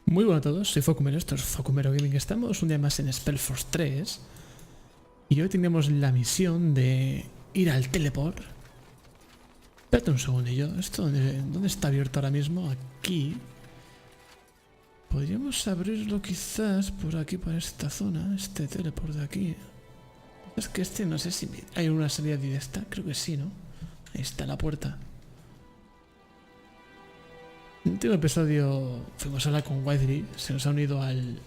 Muy bueno a todos, soy Focumero, esto es Focumero Gaming. Estamos un día más en Spellforce 3 y hoy tenemos la misión de ir al teleport. Espérate un segundillo, ¿esto dónde está abierto ahora mismo? Aquí. Podríamos abrirlo quizás por aquí, por esta zona, este teleport de aquí. Es que este no sé si hay una salida directa, creo que sí, ¿no? Ahí está la puerta. En el último episodio fuimos a hablar con Wisely, se nos ha unido al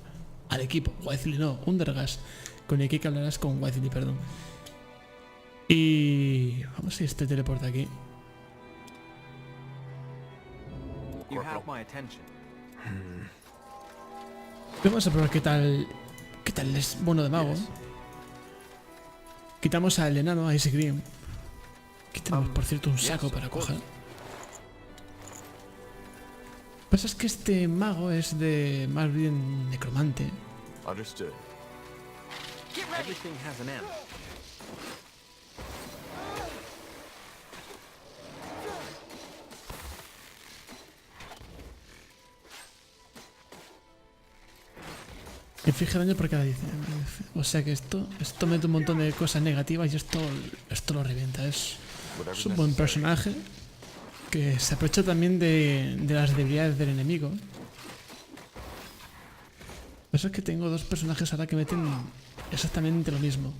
equipo. Wisely no, Undergas. Con el que hablarás con Wisely, perdón. Y vamos a ir a este teleporte aquí. Vamos a probar qué tal es bueno de mago. Quitamos al enano, a ese green. Aquí tenemos, por cierto, un saco para coger. Lo que pasa es que este mago es de más bien necromante. Inflige daño por cada 10. O sea que esto mete un montón de cosas negativas y esto lo revienta. Es un buen personaje que se aprovecha también de las debilidades del enemigo. Lo que pasa es que tengo dos personajes ahora que meten exactamente lo mismo.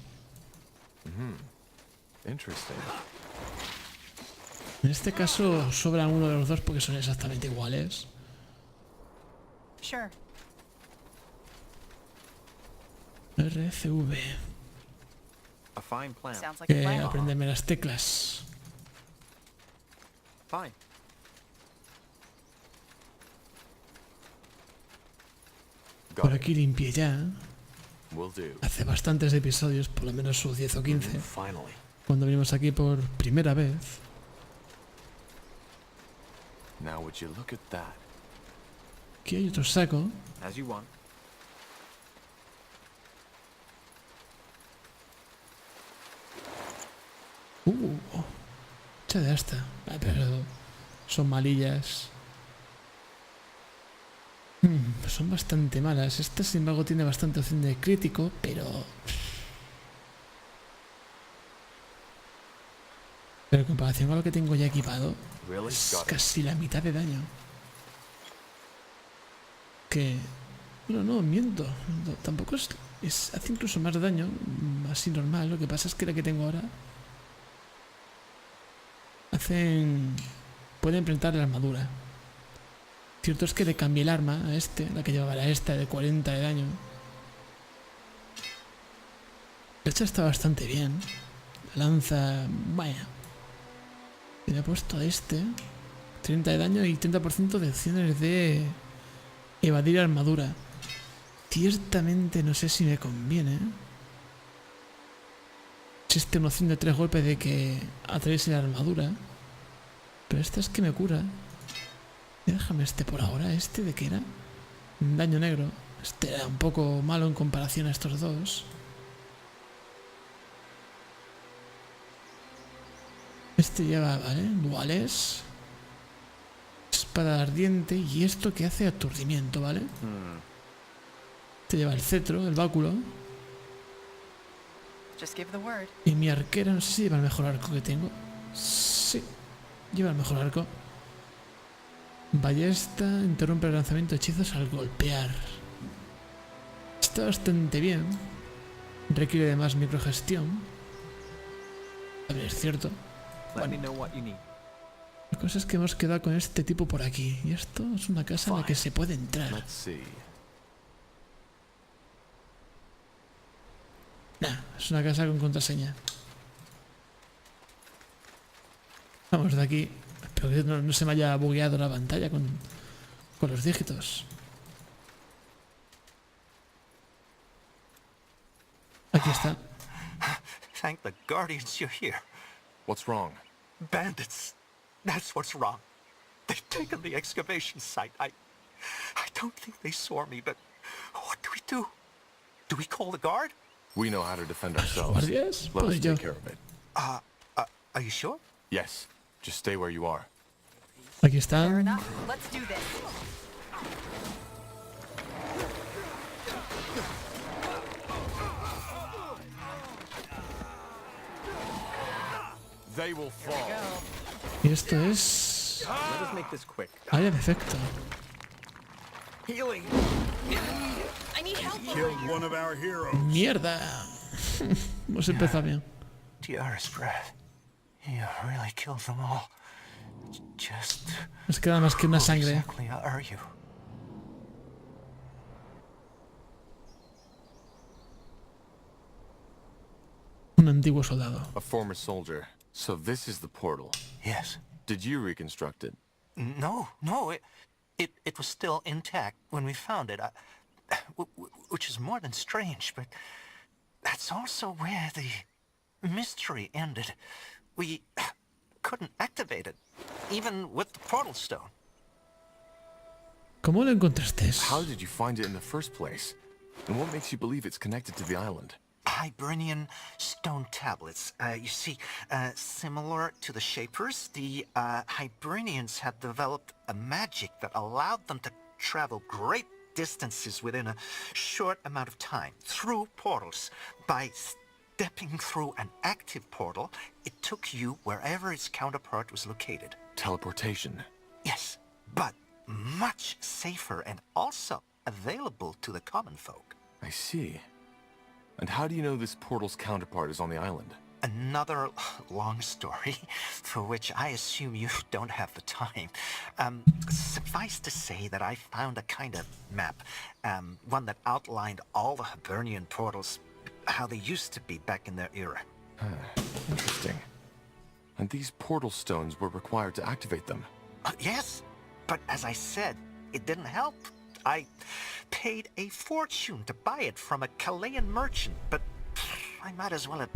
En este caso sobra uno de los dos porque son exactamente iguales. RCV. Aprenderme las teclas. Por aquí limpié ya. Hace bastantes episodios, por lo menos sus 10 o 15. Cuando vinimos aquí por primera vez. Aquí hay otro saco. Echa de esta. Pero son malillas. Son bastante malas. Esta, sin embargo, tiene bastante opción de crítico, pero en comparación con lo que tengo ya equipado, es casi la mitad de daño. Que... Bueno, no, miento. No, tampoco hace incluso más daño, así normal. Lo que pasa es que la que tengo ahora pueden implementar la armadura. Cierto es que le cambié el arma a la que llevaba era esta de 40 de daño. De hecho está bastante bien. La lanza, vaya. Y le he puesto a 30 de daño y 30% de opciones de evadir armadura. Ciertamente no sé si me conviene. Existe una opción de 3 golpes de que atraviese la armadura. Pero esta es que me cura. Déjame por ahora. ¿De qué era? Daño negro. Este era un poco malo en comparación a estos dos. Este lleva, ¿vale? Duales. Espada ardiente. Y esto que hace aturdimiento, ¿vale? Este lleva el cetro, el báculo. Y mi arquera, no sé si lleva el mejor arco que tengo. Sí, lleva el mejor arco. Ballesta, interrumpe el lanzamiento de hechizos al golpear. Está bastante bien. Requiere de más microgestión. A ver, es cierto. Bueno. La cosa es que hemos quedado con este tipo por aquí. Y esto es una casa en la que se puede entrar. Nah, es una casa con contraseña. Vamos de aquí. Espero que no se me haya bugueado la pantalla con los dígitos. Aquí está. Thank the Guardians you're here. What's wrong? Bandits. That's what's wrong. They've taken the excavation site. I don't think they saw me, but what do we do? Do we call the guard? We know how to defend ourselves. Guardias, Let us pues yo. take care of it. Are you sure? Yes. Just stay where you are. Aquí está. They will fall. Y esto es... Let us make this quick. área de efecto. Healing. I need help. Killed one of our heroes. ¡Mierda! Hemos empezado bien. Dearest breath, you really killed them all. Just Nos queda más que una who sangre. exactly are you? Un antiguo soldado. A former soldier. So this is the portal. Yes. Did you reconstruct it? No, it was still intact when we found it. Which is more than strange, but that's also where the mystery ended. We couldn't activate it, even with the portal stone. ¿Cómo lo encontraste? How did you find it in the first place? And what makes you believe it's connected to the island? Hibernian stone tablets. You see, similar to the Shapers, the Hibernians had developed a magic that allowed them to travel great distances within a short amount of time through portals. By stepping through an active portal, it took you wherever its counterpart was located. Teleportation. Yes, but much safer and also available to the common folk. I see. And how do you know this portal's counterpart is on the island? Another long story, for which I assume you don't have the time. Suffice to say that I found a kind of map, one that outlined all the Hibernian portals, how they used to be back in their era. Interesting. And these portal stones were required to activate them. Yes, but as I said, it didn't help. I paid a fortune to buy it from a Chilean merchant, but I might as well have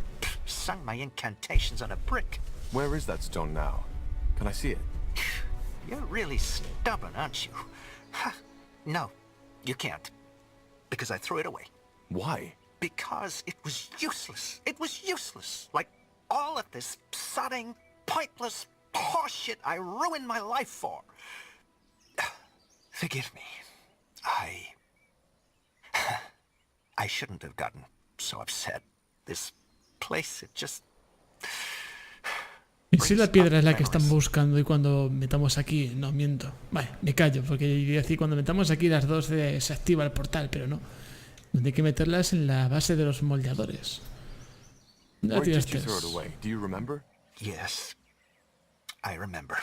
sung my incantations on a brick. Where is that stone now? Can I see it? You're really stubborn, aren't you? No, you can't. Because I threw it away. Why? Because it was useless. It was useless. Like all of this sodding, pointless horseshit I ruined my life for. Forgive me. I shouldn't have gotten so upset. This place, it just... Y si la piedra es la que están buscando y cuando metamos aquí... No, miento. Vale, me callo, porque iba a decir cuando metamos aquí las dos se activa el portal, pero no. Donde hay que meterlas en la base de los moldeadores. ¿Dónde la Where did tiraste? you throw it away? Do you remember? Yes, I remember.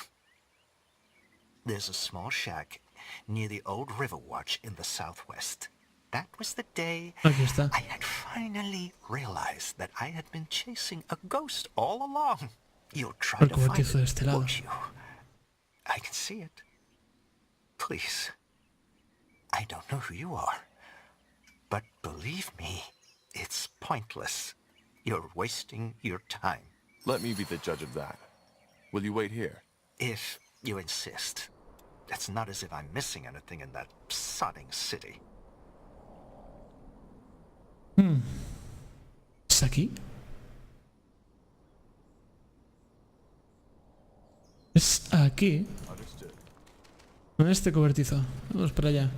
There's a small shack near the old river watch in the southwest. That was the day Aquí está. I had finally realized that I had been chasing a ghost all along. You'll try El to find cobertizo de este it, lado. won't you? I can see it. Please. I don't know who you are. But believe me, it's pointless. You're wasting your time. Let me be the judge of that. Will you wait here? If you insist. It's not as if I'm missing anything in that sodding city. ¿Es aquí? Es aquí. Understood. En este cobertizo. Vamos para allá.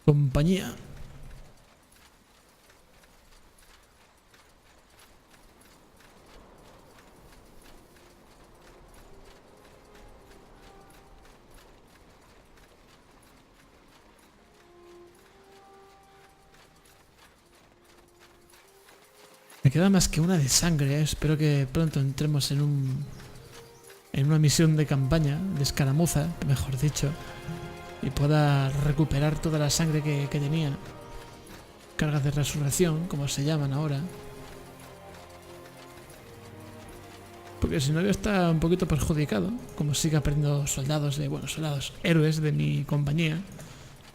Compañía. Me queda más que una de sangre, ¿eh? Espero que pronto entremos en una misión de campaña, de escaramuza, mejor dicho, y pueda recuperar toda la sangre que tenía. Cargas de resurrección, como se llaman ahora. Porque si no yo está un poquito perjudicado, como siga perdiendo soldados, héroes de mi compañía,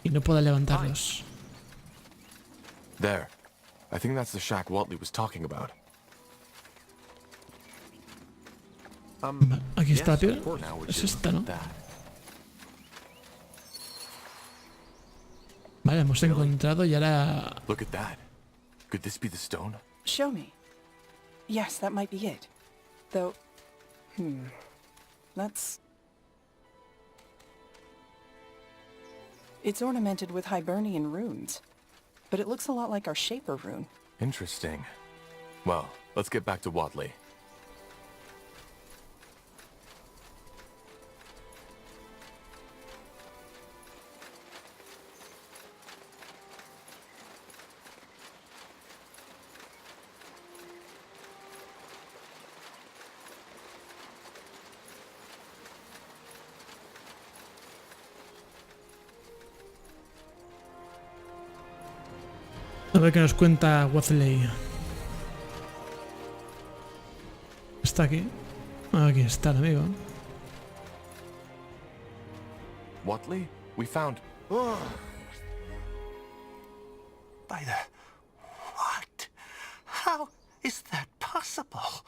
y no pueda levantarlos. There. I think that's the shack Watley was talking about. Aquí está la piedra. Now we're Es just esta, ¿no? that. Vale, hemos encontrado y ahora... Look at that. Could this be the stone? Show me. Yes, that might be it. Though, let's... It's ornamented with Hibernian runes, but it looks a lot like our Shaper rune. Interesting. Well, let's get back to Watley. A ver qué nos cuenta Watley. ¿Está aquí? Aquí está el amigo. Watley? We found... By the... What? How is that possible?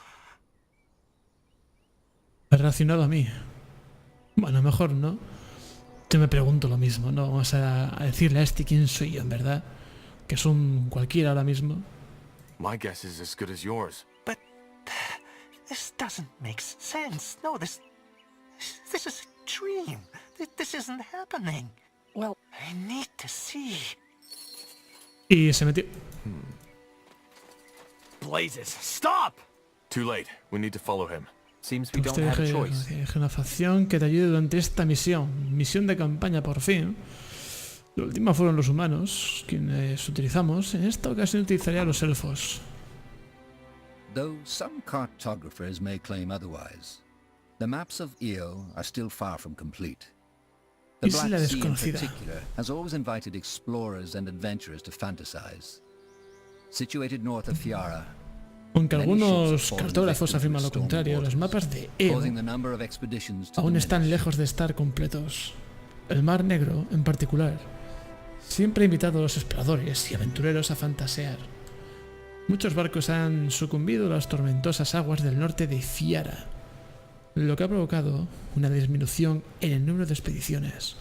Ha reaccionado a mí. Bueno, mejor no. Yo me pregunto lo mismo, ¿no? Vamos a decirle a este quién soy yo, en verdad. Que es un cualquiera ahora mismo. My guess is as good as yours. But... This doesn't make sense. No, this is a dream. This isn't happening. Well, I need to see. Y se metió. Blazes, stop! Too late. We need to follow him. Seems we don't Usted have a deje choice. una facción que te ayude durante esta misión. Misión de campaña, por fin. La última fueron los humanos, quienes utilizamos. En esta ocasión utilizaría a los elfos. Though some cartographers may claim otherwise, the maps of Io are still far from complete. The Isla Black Sea in desconocida. particular has always invited explorers and adventurers to fantasize. Situated north of Fiara, Aunque many ships algunos have fallen cartógrafos victim to afirman lo stormy contrario, los waters, mapas de Eo causing the number of expeditions to aún están diminish. lejos de estar completos. El Mar Negro, en particular, siempre ha invitado a los exploradores y aventureros a fantasear. Muchos barcos han sucumbido a las tormentosas aguas del norte de Fiara, lo que ha provocado una disminución en el número de expediciones.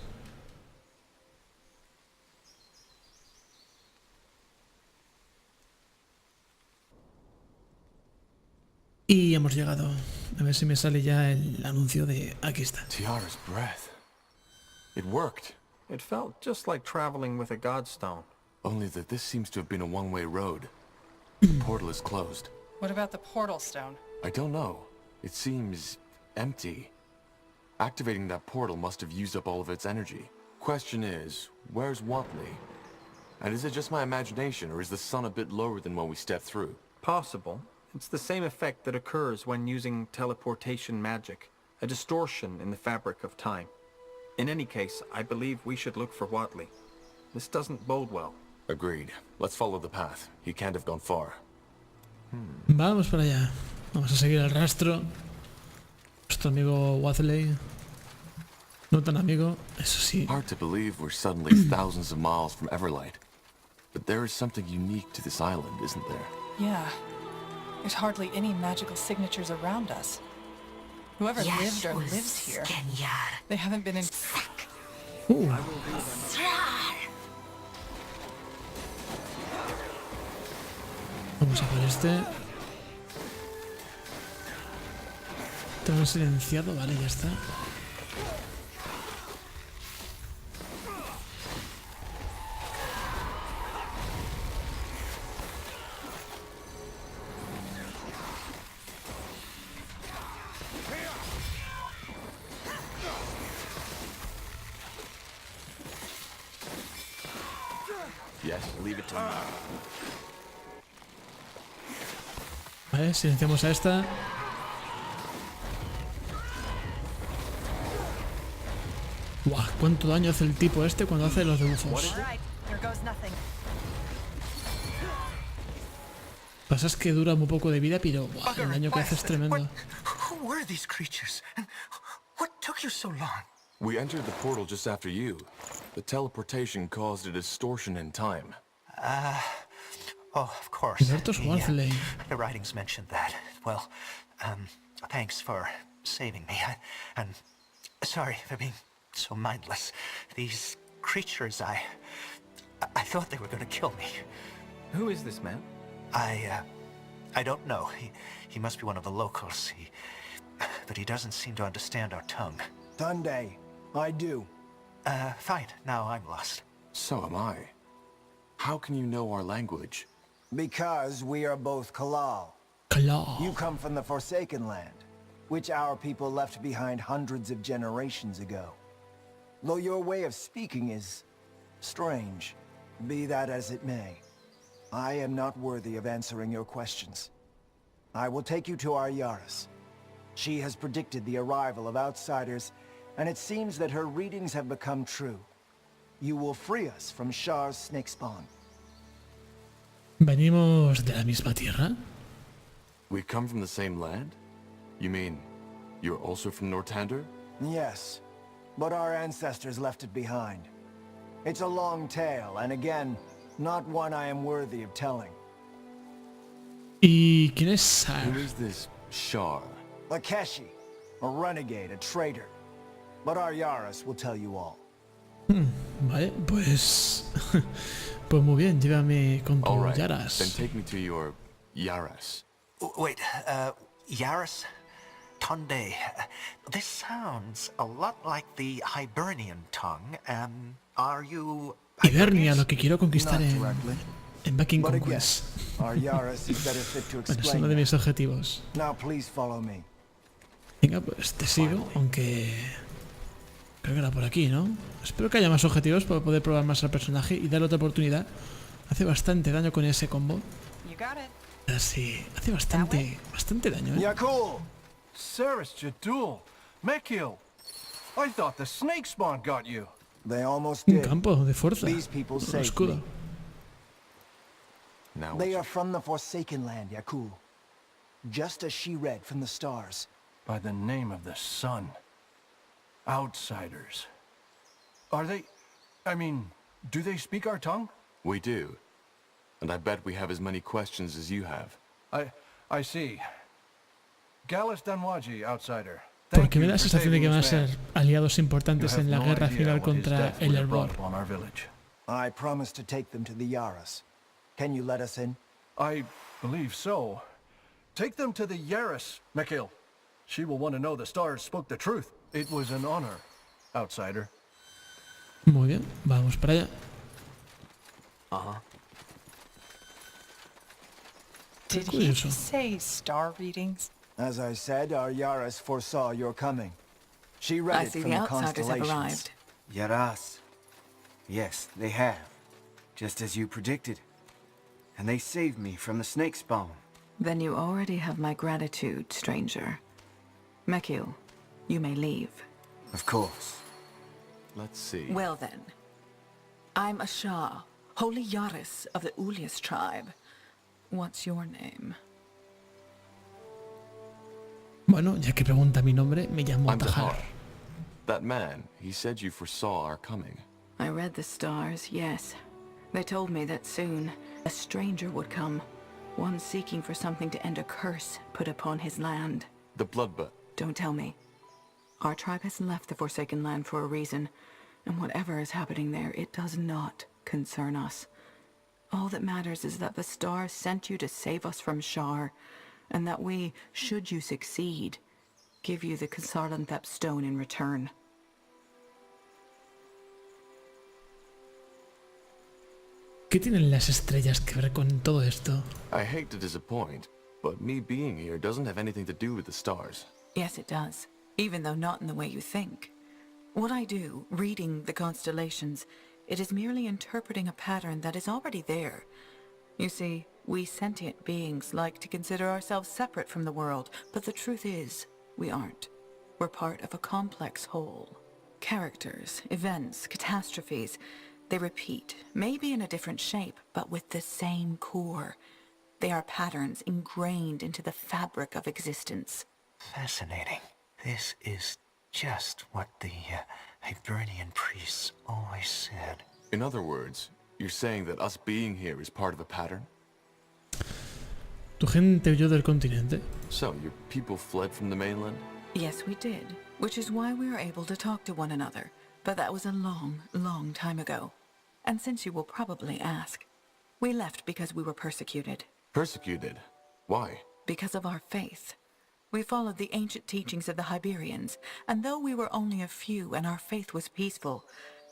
Y hemos llegado. A ver si me sale ya el anuncio de... Aquí está. Tiara's breath. It worked. It felt just like traveling with a godstone. Only that this seems to have been a one-way road. The portal is closed. what about the portal stone? I don't know. It seems empty. Activating that portal must have used up all of its energy. Question is, where's Watley? And is it just my imagination, or is the sun a bit lower than when we stepped through? Possible. It's the same effect that occurs when using teleportation magic, a distortion in the fabric of time. In any case, I believe we should look for Watley. This doesn't bode well. Agreed. Let's follow the path. He can't have gone far. Vamos para allá. Vamos a seguir el rastro. Nuestro amigo Watley. No tan amigo, eso sí. Hard to believe we're suddenly thousands of miles from Everlight. But there is something unique to this island, isn't there? Yeah. There's hardly any magical signatures around us. Whoever lived or lives here, they haven't been in... Vamos a por este. Tengo silenciado, vale, ya está. Yes, leave it to me. Vale, silenciamos a esta. Buah, cuánto daño hace el tipo este cuando hace los dibujos. Pasa es que dura muy poco de vida, pero buah, el daño que hace es tremendo. Who were these creatures? And what took you so long? We entered the portal just after you. The teleportation caused a distortion in time. Oh, of course. Alberto's Watley. The writings mentioned that. Well, thanks for saving me. And sorry for being so mindless. These creatures, I thought they were going to kill me. Who is this man? I don't know. He must be one of the locals. But he doesn't seem to understand our tongue. Tunde, I do. Fine. Now I'm lost. So am I. How can you know our language? Because we are both Kalal. Claw. You come from the Forsaken Land, which our people left behind hundreds of generations ago. Though your way of speaking is strange, be that as it may, I am not worthy of answering your questions. I will take you to our Yaris. She has predicted the arrival of outsiders, and it seems that her readings have become true. You will free us from Shar's snake spawn. ¿Venimos de la misma tierra? We come from the same land? You mean, you're also from Nortander? Yes, but our ancestors left it behind. It's a long tale, and again, not one I am worthy of telling. ¿Y quién es Sar? Who is this Shar? Lakeshi, a renegade, a traitor. But our Yaris will tell you all. Vale, pues... pues muy bien, llévame con tu All right, Yaras. then take me to your Yaras. Wait, Yaris? Tonde. This sounds a lot like the Hibernian tongue. Are you... Hibernia, lo que quiero conquistar Not en directly. Backing But again, Conquest. our Yaris is better fit to Bueno, es explain uno de that. mis objetivos. Now please follow me. Venga, pues te sigo, aunque... Creo que era por aquí, ¿no? Espero que haya más objetivos para poder probar más al personaje y darle otra oportunidad. Hace bastante daño con ese combo. You got it. Así, hace bastante daño, ¿eh? Yakul! Saris Jadul, Mekil. I thought the snake spawn got you. They almost Un did. campo de fuerza. These people Un saved escudo. me. Now They which- are from the Forsaken Land, Yakul. Just as she read from the stars. By the name of the sun. Outsiders. Are they... I mean, do they speak our tongue? We do. And I bet we have as many questions as you have. I see. Gallus Danwaji, outsider. Porque me da la sensación de que van a ser aliados You importantes have en la no guerra idea final what his contra death el would have Hervor. brought upon our village. I promised to take them to the Yaris. Can you let us in? I believe so. Take them to the Yaris, Mekil. She will want to know the stars spoke the truth. It was an honor, outsider. Muy bien, vamos para allá. Did he Curioso. say star readings? As I said, our Yaris foresaw your coming. She read I it see from the the outsiders have constellations. arrived. Yaras. Yes, they have. Just as you predicted. And they saved me from the snake spawn. Then you already have my gratitude, stranger. Mekil, you may leave. Of course. Let's see. Well then, I'm a Shah, holy Yaris of the Ulias tribe. What's your name? Bueno, ya que pregunta mi nombre, me llamo I'm Tahar. Tahar. That man, he said you foresaw our coming. I read the stars, yes. They told me that soon a stranger would come. One seeking for something to end a curse put upon his land. The bloodbath. Don't tell me. Our tribe has left the Forsaken Land for a reason, and whatever is happening there, it does not concern us. All that matters is that the stars sent you to save us from Shar, and that we, should you succeed, give you the Kasarlanthep stone in return. ¿Qué tienen las estrellas que ver con todo esto? I hate to disappoint, but me being here doesn't have anything to do with the stars. Yes, it does, even though not in the way you think. What I do, reading the constellations, it is merely interpreting a pattern that is already there. You see, we sentient beings like to consider ourselves separate from the world, but the truth is, we aren't. We're part of a complex whole. Characters, events, catastrophes, they repeat, maybe in a different shape, but with the same core. They are patterns ingrained into the fabric of existence. Fascinating. This is just what the Hibernian priests always said. In other words, you're saying that us being here is part of a pattern? ¿Tu gente huyó del continente? So, your people fled from the mainland? Yes, we did, which is why we were able to talk to one another. But that was a long, long time ago. And since you will probably ask, we left because we were persecuted. Persecuted? Why? Because of our faith. We followed the ancient teachings of the Hyberians, and though we were only a few and our faith was peaceful,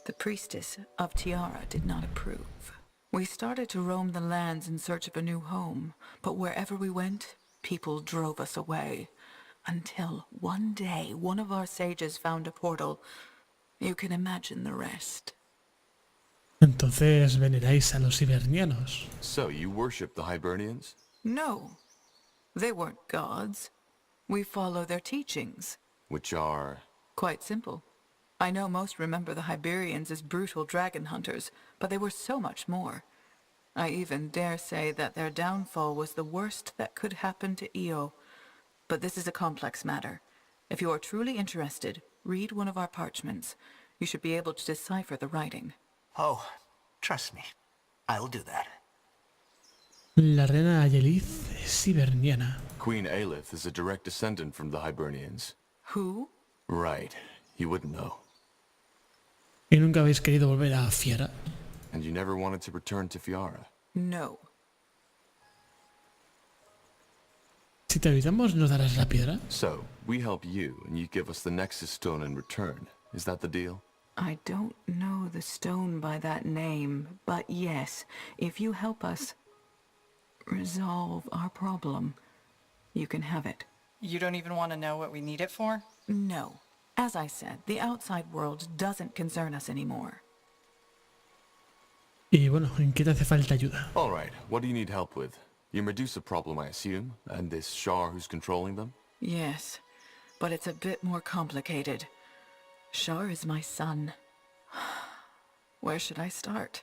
the priestess of TAHAR did not approve. We started to roam the lands in search of a new home, but wherever we went, people drove us away. Until one day, one of our sages found a portal. You can imagine the rest. Entonces veneráis a los hibernianos. So, you worship the Hibernians? No, they weren't gods. We follow their teachings. Which are... Quite simple. I know most remember the Hyberians as brutal dragon hunters, but they were so much more. I even dare say that their downfall was the worst that could happen to Io. But this is a complex matter. If you are truly interested, read one of our parchments. You should be able to decipher the writing. Oh, trust me. I'll do that. La reina Ayelith es hiberniana. Queen Aelith is a direct descendant from the Hibernians. Who? Right. You wouldn't know. ¿Y nunca habéis querido volver a Fiera? And you never wanted to return to Fiara? No. Si te ayudamos, ¿nos darás la piedra? So, we help you, and you give us the Nexus Stone in return. Is that the deal? I don't know the stone by that name, but yes, if you help us resolve our problem, you can have it. You don't even want to know what we need it for? No. As I said, the outside world doesn't concern us anymore. Y bueno, ¿en qué te hace falta ayuda? Alright, what do you need help with? Your Medusa problem, I assume, and this Shar who's controlling them? Yes, but it's a bit more complicated. Shar is my son. Where should I start?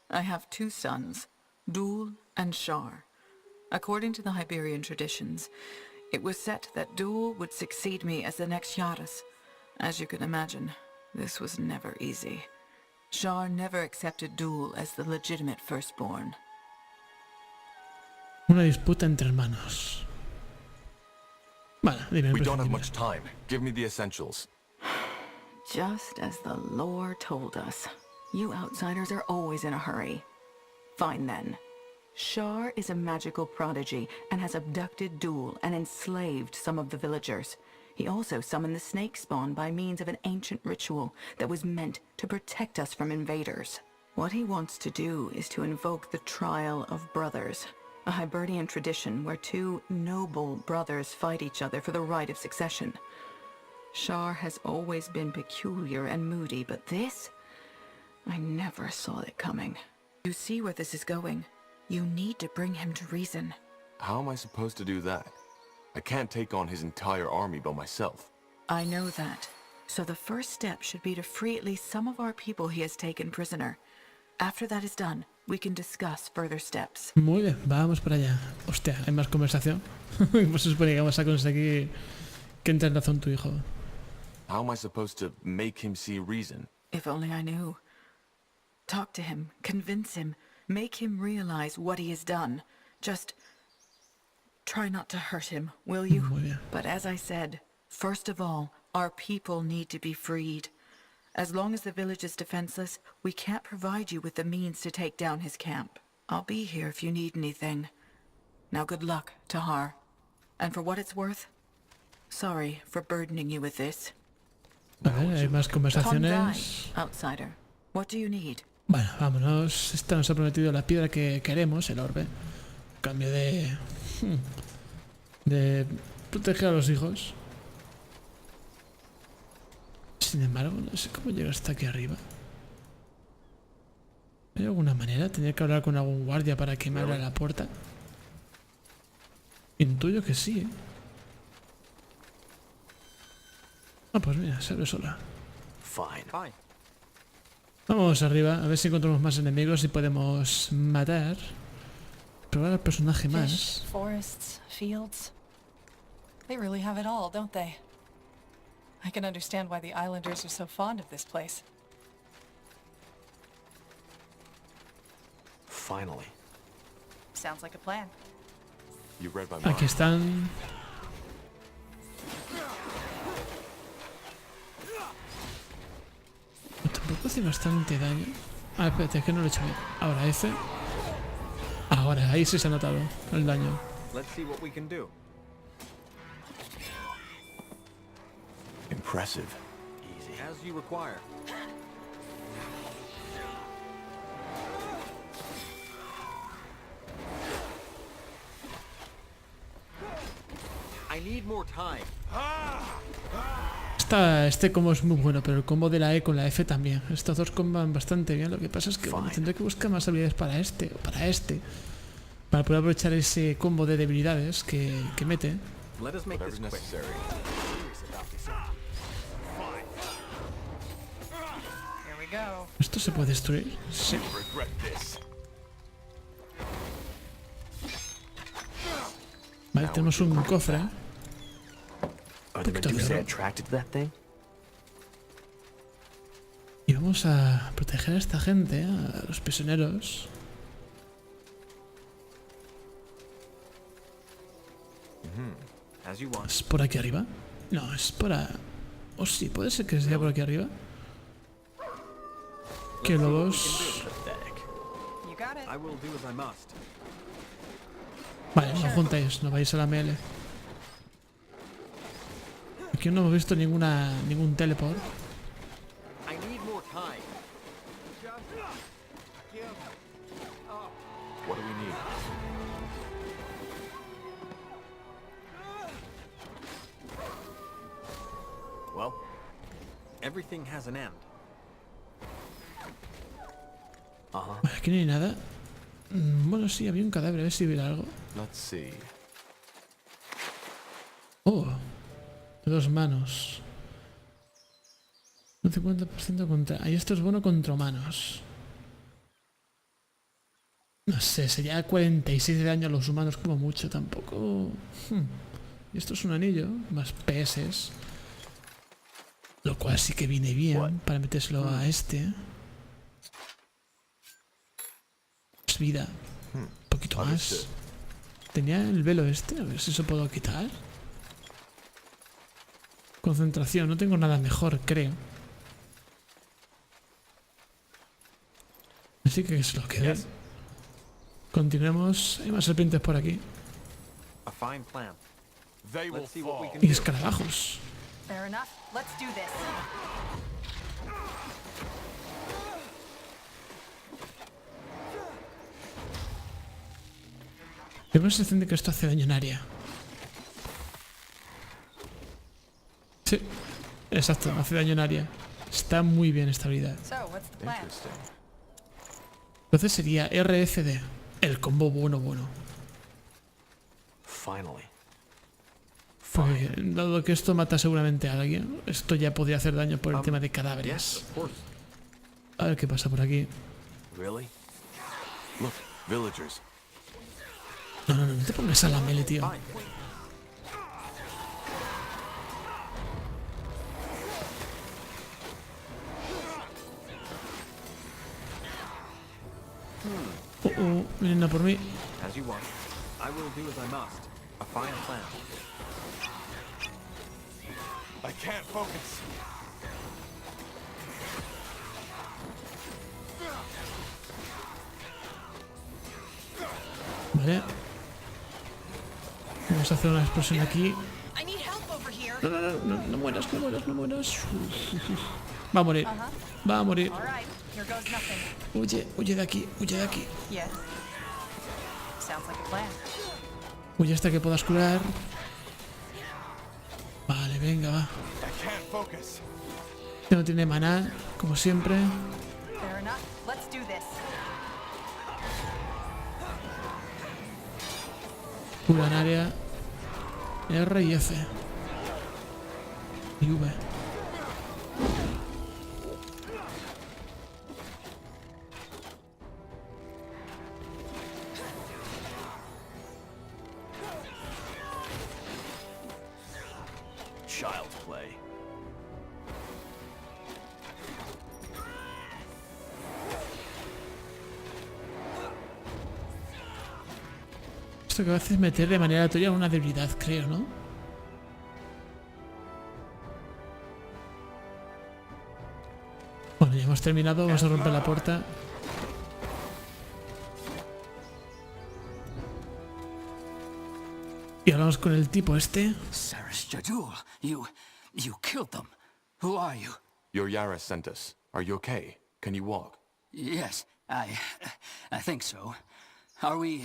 I have two sons, Dul and Shar. According to the Hyberian traditions, it was set that Dul would succeed me as the next Yaras. As you can imagine, this was never easy. Shar never accepted Dul as the legitimate firstborn. Una disputa entre hermanos. Vale, dime. We don't have much time. Give me the essentials. Just as the lore told us. You outsiders are always in a hurry. Fine then. Shar is a magical prodigy and has abducted Dul and enslaved some of the villagers. He also summoned the snake spawn by means of an ancient ritual that was meant to protect us from invaders. What he wants to do is to invoke the Trial of Brothers, a Hibernian tradition where two noble brothers fight each other for the right of succession. Shar has always been peculiar and moody, but this? I never saw it coming. You see where this is going. You need to bring him to reason. How am I supposed to do that? I can't take on his entire army by myself. I know that. So the first step should be to free at least some of our people he has taken prisoner. After that is done, we can discuss further steps. Muy bien, vamos para allá. Hostia, hay más conversación. Pues se supone que vamos a conseguir que entre en razón tu hijo. How am I supposed to make him see reason? If only I knew. Talk to him, convince him, make him realize what he has done. Just try not to hurt him, will you? Muy bien. But as I said, first of all, our people need to be freed. As long as the village is defenseless, we can't provide you with the means to take down his camp. I'll be here if you need anything. Now good luck, TAHAR. And for what it's worth, sorry for burdening you with this. A ver, hay más conversaciones. Kondai, outsider. What do you need? Bueno, vámonos. Esta nos ha prometido la piedra que queremos, el orbe. A cambio de proteger a los hijos. Sin embargo, no sé cómo llegar hasta aquí arriba. ¿Hay alguna manera? ¿Tendría que hablar con algún guardia para que me abra la puerta? Intuyo que sí, ¿eh? Ah, pues mira, se abre sola. Fine. Vamos arriba, a ver si encontramos más enemigos y podemos matar. Probar al personaje Fish, más. forests, fields. They really have it all, don't they? I can understand why the islanders are so fond of this place. Finally. Sounds like a plan. You read my Aquí mind. están. Tampoco hace bastante daño. Ah, espérate, es que no lo he hecho bien. Ahora F. Ahora, ahí sí se ha notado el daño. Let's see what we can do. impressive. As you require. I need more time. Este combo es muy bueno, pero el combo de la E con la F también. Estos dos comban bastante bien. Lo que pasa es que bueno, tendré que buscar más habilidades para este o para este. Para poder aprovechar ese combo de debilidades que mete. Whatever's necessary. Here we go. ¿Esto se puede destruir? Sí. Vale, tenemos un cofre. Are the Medusa attracted to that thing? Y vamos a proteger a esta gente, a los prisioneros. As you want. ¿Es por aquí arriba? No, es por a... Oh, sí, puede ser que sea por aquí arriba. Que lobos... You got it. I will do as I must. Vale, no juntáis, no vais a la ML. Aquí no hemos visto ningún teleport. I need more time. What do we need? Well, everything has an end. Vale, aquí no hay nada. Bueno, sí, había un cadáver, a ver si hubiera algo. Let's see. Oh, de 2 manos. Un 50% contra... Ahí esto es bueno contra humanos. No sé, sería 46 de daño a los humanos como mucho, tampoco... Y esto es un anillo, más PS. Lo cual sí que viene bien para metérselo a este. Es vida. Un poquito más. Tenía el velo este, a ver si se puedo quitar. Concentración, no tengo nada mejor, creo. Así que se los quedé. Continuemos. Hay más serpientes por aquí. A fine plan. They will Let's see what we fall. can Y do. escarabajos. Fair enough. Let's do this. Tengo la sensación de que esto hace daño en área. Sí, exacto, hace daño en área. Está muy bien esta habilidad. So, what's the plan? Interesting. Entonces sería RFD, el combo bueno. Finally. Porque dado que esto mata seguramente a alguien, esto ya podría hacer daño por el tema de Yes, cadáveres. of course. A ver qué pasa por aquí. Really? Look, villagers. No te pongas a la melee, tío. Fine. Vienen a por mí. As you want. I will do as I must. A fine plan. I can't focus. Vale. Vamos a hacer una explosión aquí. I need help over here. No mueras. Va a morir. Va a morir. All right. Here goes nothing. Huye de aquí. Yes. Sounds like a plan. Huye hasta que puedas curar. Vale, venga, va. I can't focus. No tiene maná, como siempre. Fair enough. Let's do this. Cura en área. R y F. Y V. Child's play. Esto que hace es meter de manera aleatoria una debilidad, creo, ¿no? Bueno, ya hemos terminado, vamos a romper la puerta. Y hablamos con el tipo este. Saris Jadul, you killed them. Who are you? Your Yaris sent us. Are you okay? Can you walk? Yes, I think so. Are we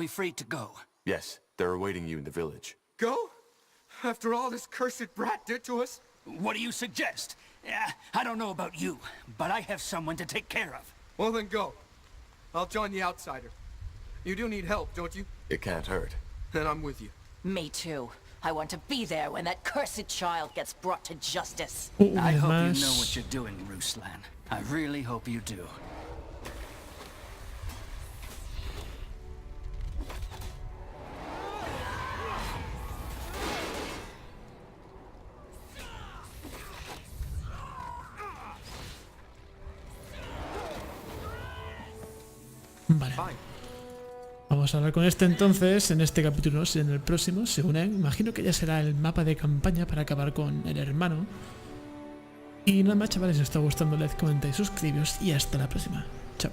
free to go? Yes, they're awaiting you in the village. Go? After all this cursed brat did to us? What do you suggest? I don't know about you, but I have someone to take care of. Well then go. I'll join the outsider. You do need help, don't you? It can't hurt. Then I'm with you. Me too. I want to be there when that cursed child gets brought to justice. I hope you know what you're doing, Ruslan. I really hope you do. Vale. Vamos a hablar con este entonces, en este capítulo, en el próximo, se unen. Imagino que ya será el mapa de campaña para acabar con el hermano. Y nada más, chavales, si os está gustando, like, comentáis, suscribíos y hasta la próxima. Chao.